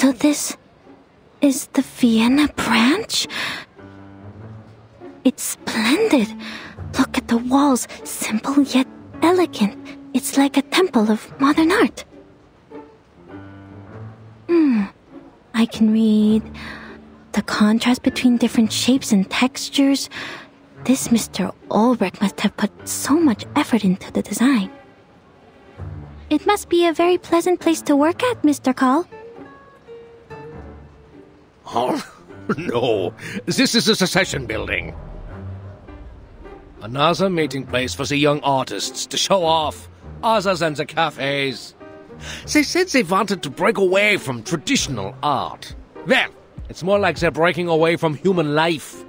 So this is the Vienna branch? It's splendid. Look at the walls, simple yet elegant. It's like a temple of modern art. I can read the contrast between different shapes and textures. This Mr. Ulrich must have put so much effort into the design. It must be a very pleasant place to work at, Mr. Call. Oh, no. This is a secession building. Another meeting place for the young artists to show off, other than the cafes. They said they wanted to break away from traditional art. Well, it's more like they're breaking away from human life.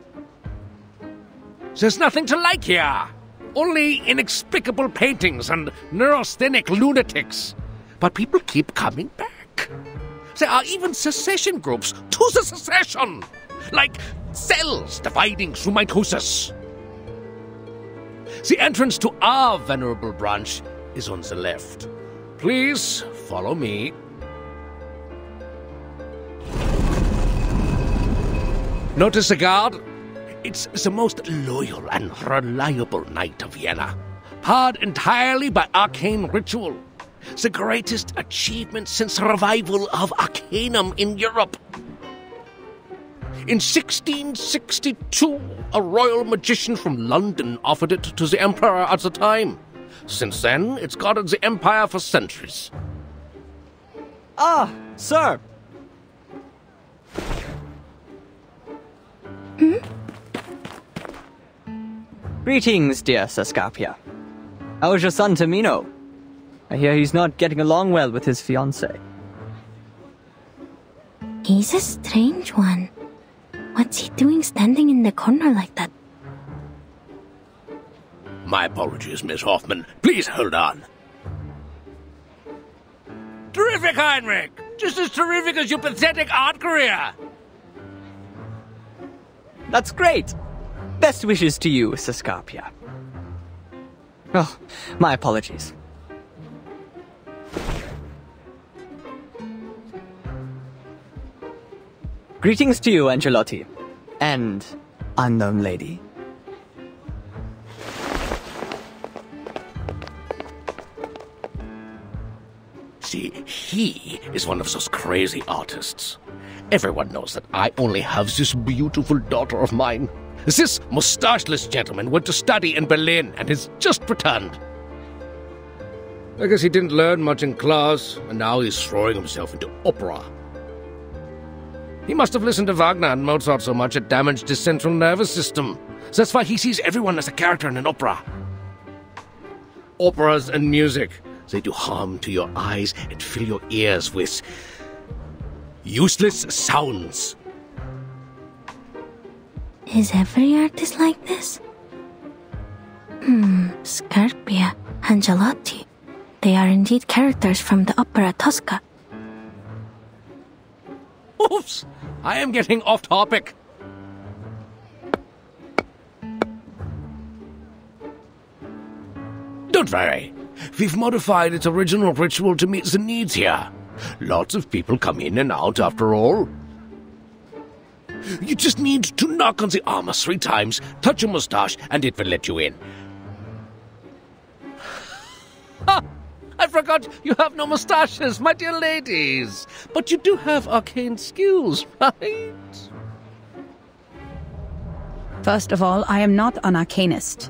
There's nothing to like here. Only inexplicable paintings and neurasthenic lunatics. But people keep coming back. There are even secession groups to the secession. Like cells dividing through mitosis. The entrance to our venerable branch is on the left. Please follow me. Notice the guard? It's the most loyal and reliable knight of Vienna, powered entirely by arcane ritual. The greatest achievement since the revival of Arcanum in Europe. In 1662, a royal magician from London offered it to the emperor at the time. Since then, it's guarded the empire for centuries. Ah, sir! Greetings, dear Sascapia. How's your son Tamino? I hear he's not getting along well with his fiancée. He's a strange one. What's he doing standing in the corner like that? My apologies, Miss Hoffman. Please hold on. Terrific, Heinrich! Just as terrific as your pathetic art career! That's great! Best wishes to you, Sascapia. Oh, my apologies. Greetings to you, Angelotti. And unknown lady. See, he is one of those crazy artists. Everyone knows that I only have this beautiful daughter of mine. This mustacheless gentleman went to study in Berlin and has just returned. I guess he didn't learn much in class, and now he's throwing himself into opera. He must have listened to Wagner and Mozart so much it damaged his central nervous system. That's why he sees everyone as a character in an opera. Operas and music, they do harm to your eyes and fill your ears with useless sounds. Is every artist like this? Scarpia, Angelotti. They are indeed characters from the opera Tosca. Oops! I am getting off topic. Don't worry. We've modified its original ritual to meet the needs here. Lots of people come in and out after all. You just need to knock on the armor 3 times, touch a mustache, and it will let you in. Ha! I forgot you have no mustaches, my dear ladies. But you do have arcane skills, right? First of all, I am not an arcanist.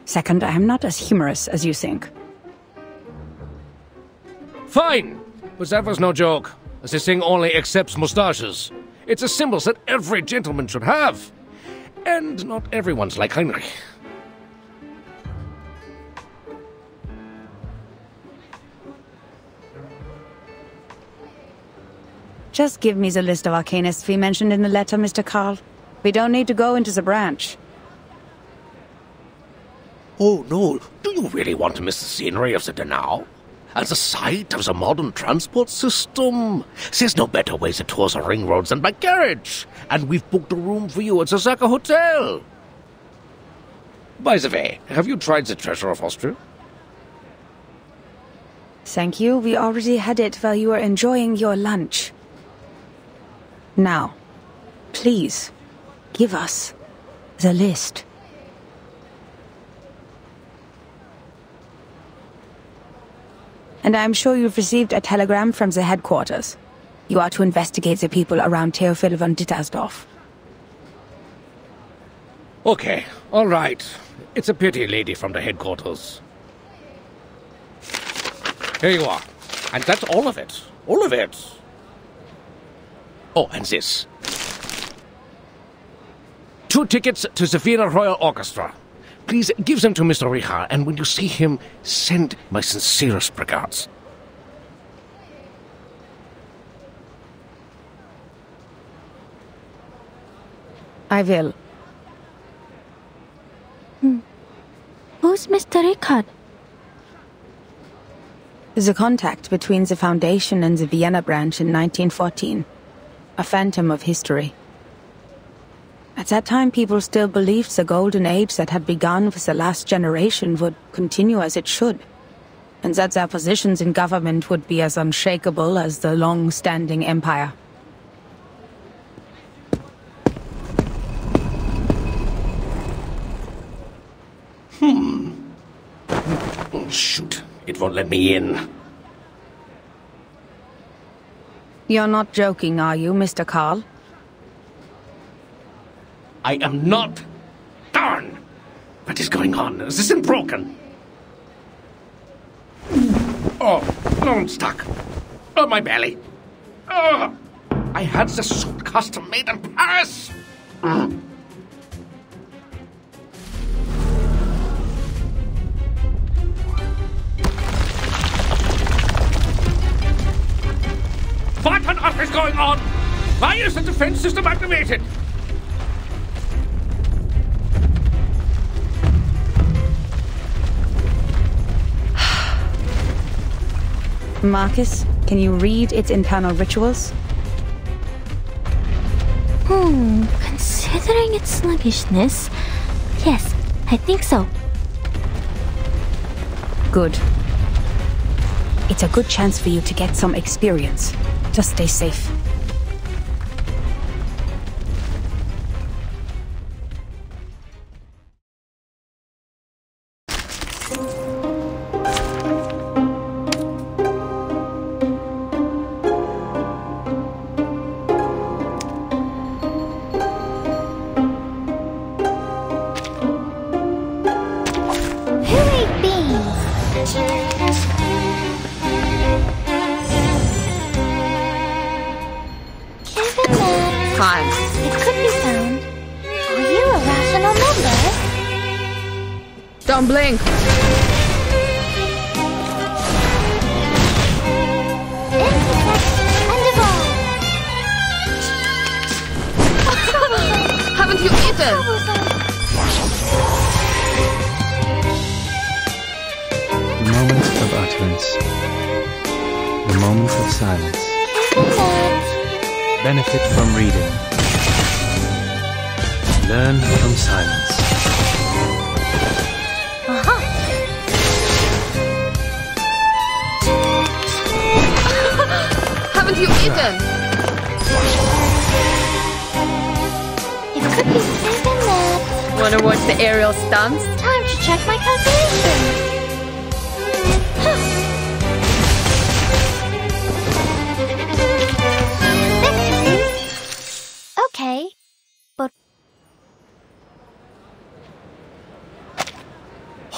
Second, I am not as humorous as you think. Fine, but that was no joke. This thing only accepts mustaches. It's a symbol that every gentleman should have. And not everyone's like Heinrich. Just give me the list of arcanists we mentioned in the letter, Mr. Karl. We don't need to go into the branch. Oh, no. Do you really want to miss the scenery of the Donau? As the site of the modern transport system? There's no better way to tour the ring roads than by carriage. And we've booked a room for you at the Zaka Hotel. By the way, have you tried the treasure of Austria? Thank you. We already had it while you were enjoying your lunch. Now, please, give us the list. And I'm sure you've received a telegram from the headquarters. You are to investigate the people around Theophil von Dittersdorf. Okay, all right. It's a pity, lady from the headquarters. Here you are. And that's all of it. All of it. Oh, and this. 2 tickets to the Vienna Royal Orchestra. Please give them to Mr. Richard, and when you see him, send my sincerest regards. I will. Who's Mr. Richard? The contact between the Foundation and the Vienna branch in 1914. A phantom of history. At that time, people still believed the golden age that had begun with the last generation would continue as it should, and that their positions in government would be as unshakable as the long-standing empire. Oh, shoot. It won't let me in. You're not joking, are you, Mr. Karl? I am not. Darn! What is going on? This isn't broken. Oh, I'm stuck. Oh, my belly. Oh, I had the suit custom made in Paris. Mm. What on earth is going on? Why is the defense system activated? Marcus, can you read its internal rituals? Considering its sluggishness, yes, I think so. Good. It's a good chance for you to get some experience. Just stay safe. Don't blink! Haven't you eaten? The moment of utterance. The moment of silence. Benefit from reading. Learn from silence. Haven't you eaten? It could be isn't it? Wanna watch the aerial stunts? Time to check my calculations. Victory? Okay, but...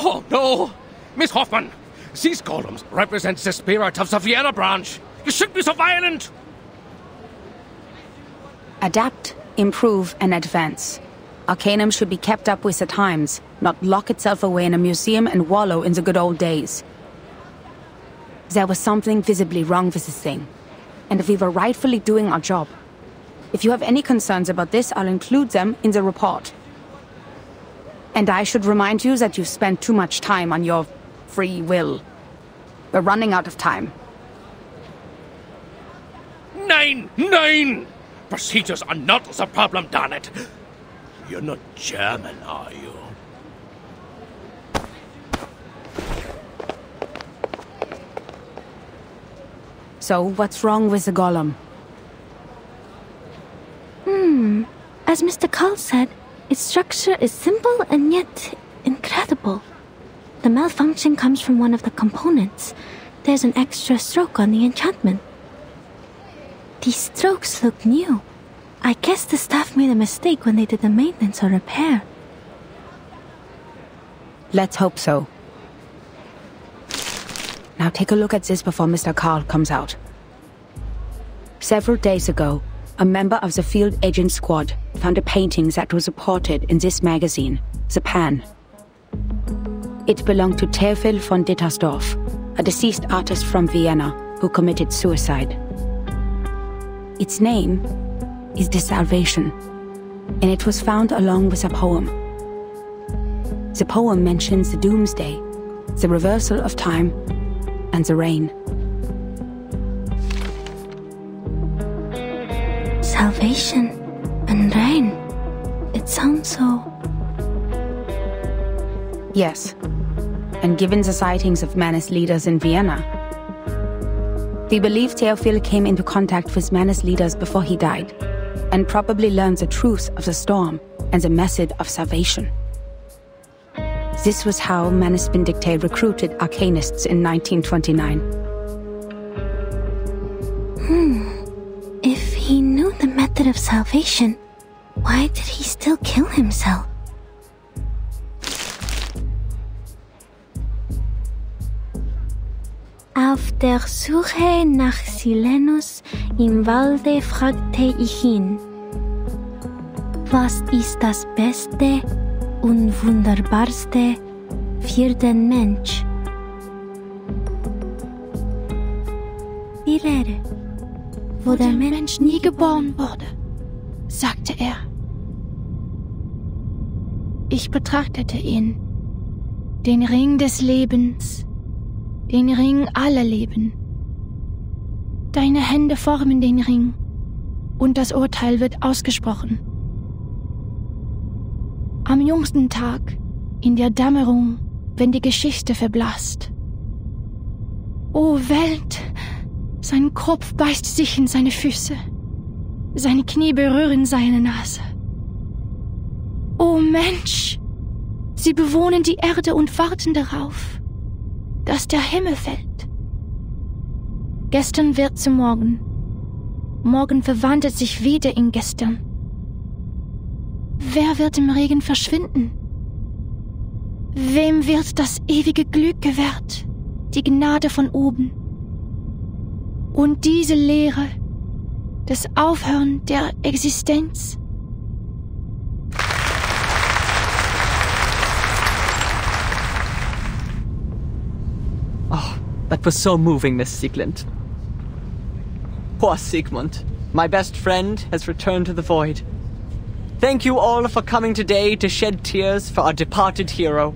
Oh, no! Miss Hoffman! These columns represent the spirit of the Vienna branch! You shouldn't be so violent! Adapt, improve, and advance. Arcanum should be kept up with the times, not lock itself away in a museum and wallow in the good old days. There was something visibly wrong with this thing, and we were rightfully doing our job. If you have any concerns about this, I'll include them in the report. And I should remind you that you've spent too much time on your free will. We're running out of time. Nine! Procedures are not the problem, darn it! You're not German, are you? So, what's wrong with the golem? As Mr. Carl said, its structure is simple and yet incredible. The malfunction comes from one of the components. There's an extra stroke on the enchantment. These strokes look new. I guess the staff made a mistake when they did the maintenance or repair. Let's hope so. Now take a look at this before Mr. Carl comes out. Several days ago, a member of the field agent squad found a painting that was reported in this magazine, The Pan. It belonged to Theophil von Dittersdorf, a deceased artist from Vienna who committed suicide. Its name is The Salvation, and it was found along with a poem. The poem mentions the doomsday, the reversal of time, and the rain. Salvation and rain. It sounds so... Yes, and given the sightings of Manus leaders in Vienna, we believe Theophil came into contact with Manus leaders before he died, and probably learned the truth of the storm and the method of salvation. This was how Manus Vindicte recruited arcanists in 1929. If he knew the method of salvation, why did he still kill himself? Auf der Suche nach Silenus im Walde fragte ich ihn: Was ist das Beste und Wunderbarste für den Mensch? Die Lehre, wo der Mensch nie geboren wurde, sagte er. Ich betrachtete ihn, den Ring des Lebens, den Ring aller Leben. Deine Hände formen den Ring, und das Urteil wird ausgesprochen. Am jüngsten Tag, in der Dämmerung, wenn die Geschichte verblasst. O Welt, sein Kopf beißt sich in seine Füße, seine Knie berühren seine Nase. O Mensch, sie bewohnen die Erde und warten darauf, dass der Himmel fällt. Gestern wird zu morgen. Morgen verwandelt sich wieder in gestern. Wer wird im Regen verschwinden? Wem wird das ewige Glück gewährt, die Gnade von oben? Und diese Lehre, das Aufhören der Existenz? Oh, that was so moving, Miss Sieglund. Poor Sigmund, my best friend, has returned to the void. Thank you all for coming today to shed tears for our departed hero.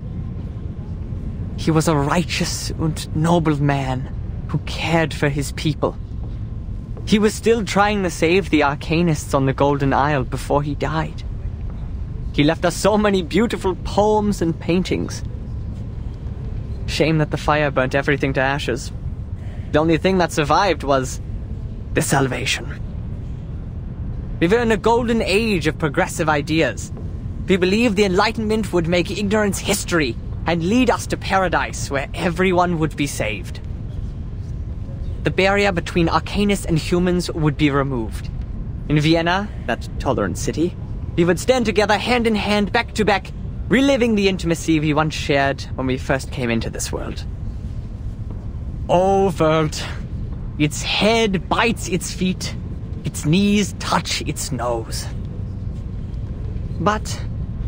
He was a righteous and noble man who cared for his people. He was still trying to save the Arcanists on the Golden Isle before he died. He left us so many beautiful poems and paintings. Shame that the fire burnt everything to ashes. The only thing that survived was the Salvation. We were in a golden age of progressive ideas. We believed the Enlightenment would make ignorance history and lead us to paradise where everyone would be saved. The barrier between Arcanists and humans would be removed. In Vienna, that tolerant city, we would stand together hand in hand, back to back, reliving the intimacy we once shared when we first came into this world. Oh, world. Its head bites its feet. Its knees touch its nose. But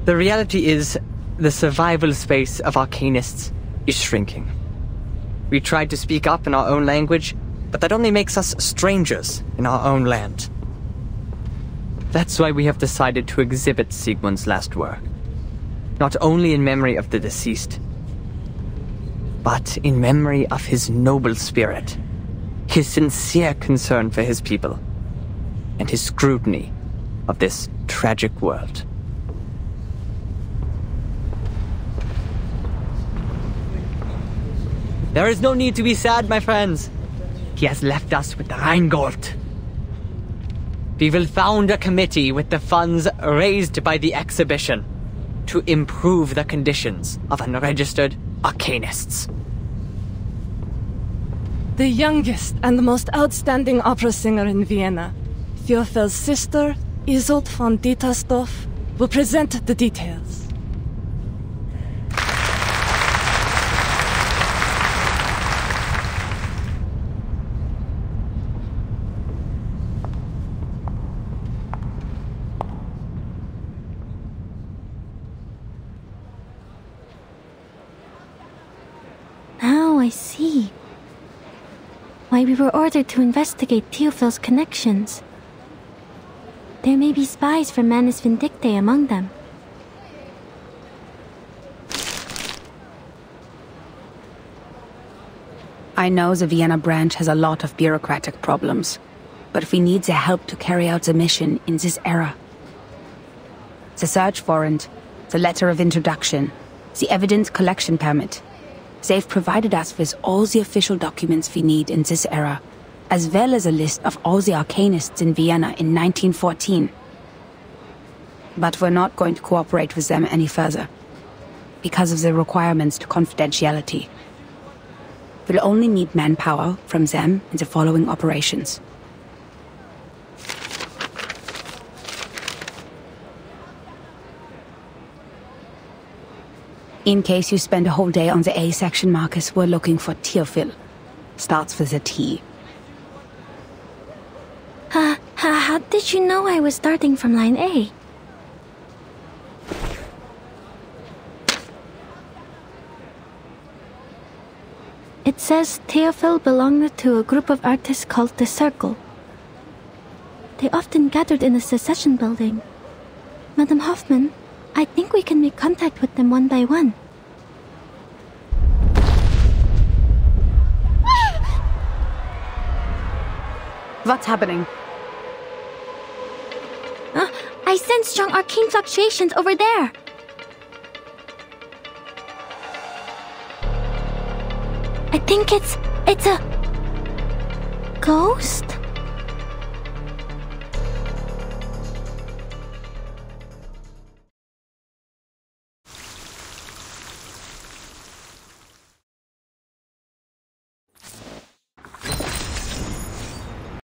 the reality is, the survival space of Arcanists is shrinking. We tried to speak up in our own language, but that only makes us strangers in our own land. That's why we have decided to exhibit Sigmund's last work. Not only in memory of the deceased, but in memory of his noble spirit, his sincere concern for his people, and his scrutiny of this tragic world. There is no need to be sad, my friends. he has left us with Rheingold. We will found a committee with the funds raised by the exhibition to improve the conditions of unregistered arcanists. The youngest and most outstanding opera singer in Vienna, Theophel's sister, Isolde von Dietersdorf, will present the details. Now I see why we were ordered to investigate Theophel's connections. There may be spies from Manus Vindictae among them. I know the Vienna branch has a lot of bureaucratic problems, but we need their help to carry out the mission in this era. The search warrant, the letter of introduction, the evidence collection permit. They've provided us with all the official documents we need in this era, as well as a list of all the arcanists in Vienna in 1914. But we're not going to cooperate with them any further, because of the requirements to confidentiality. We'll only need manpower from them in the following operations. In case you spend a whole day on the A section, Marcus, we're looking for Theophil. Starts with a T. How did you know I was starting from line A? It says Theophil belonged to a group of artists called the Circle. They often gathered in the Secession building. Madame Hoffman, I think we can make contact with them one by one. What's happening? I sense strong arcane fluctuations over there. I think it's a ghost?